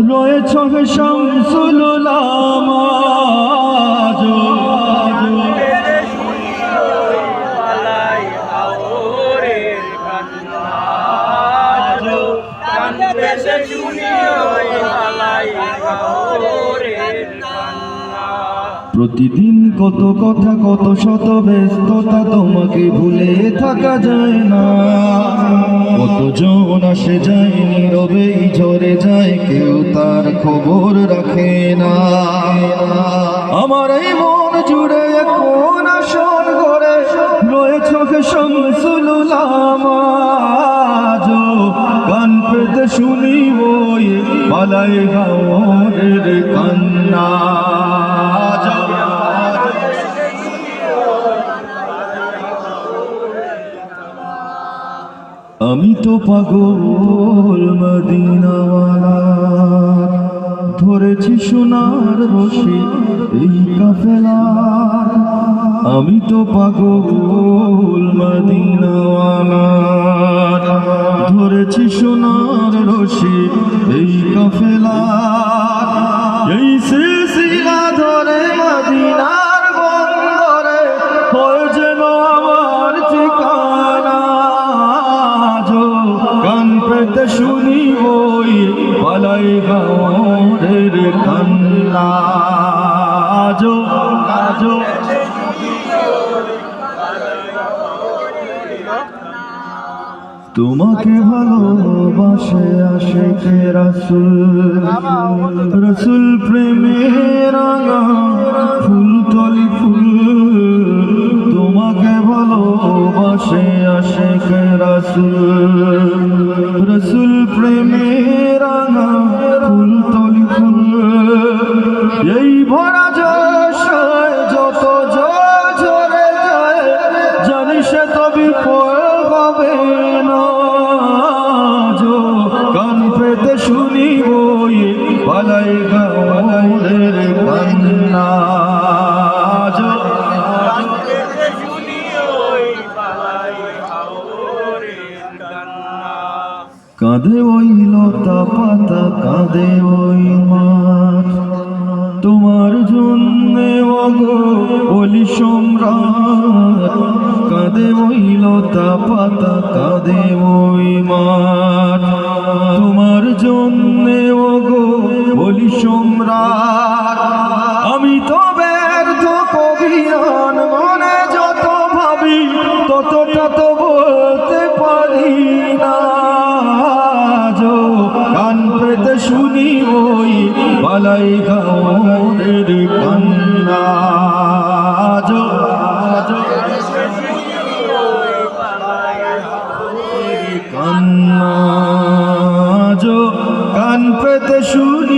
রয়েছ হে শামসুল উলামা প্রতিদিন কত কথা কত শত ব্যস্ততা তোমাকে ভুলে থাকা যায় না কতজন আসে যায় নীরবেই ঝরে যায় কেউ তার খবর রাখে না আমার এই মন জুড়ে কোন আসন করে রয়েছ হে শামসুল উলামা গান পেতে শুনি ওই বালাই গাওয়ারের কান্না আমি তো পাগল মদিনাওয়ালা ধরেছি সোনার রশি এই কাফেলা আমি তো পাগল মদিনাওয়ালা ধরেছি সোনার রশি এই কাফেলা এই সিলসিলা ধরে মদিনার বন্দরে হয় যেন আমার ঠিকানা গান পেতে শুনি ওই বালাই গাওয়ারের কান্না তোমাকে ভালোবাসে আশিকে রাসূল রাসূল প্রেমে রাঙা ফুলতলি ফুল তোমাকে ভালোবাসে আশিকে রাসূল রাসূল প্রেমে রাঙা ফুলতলি ফুল এই ভরা জশয় যত জল ঝরে যায় জানি সে তো বিফল হবে না গান পেতে শুনি ওই বালাই গাওয়ারের কান্না কাঁদে ওই লতা পাতা কাঁদে ওই মাঠ তোমার জন্যে ওগো বলি সম্রাট কাঁদে ওই লতা পাতা কাঁদে ওই মাঠ তোমার জন্যে ওগো বলি সম্রাট আমি তো ব্যর্থ কবিয়ান মনে যত ভাবি ততটা তো বলতে পারি না গান পেতে শুনি ওই বালাই গাওয়ারের কান্না কান্না গান পেতে শুনি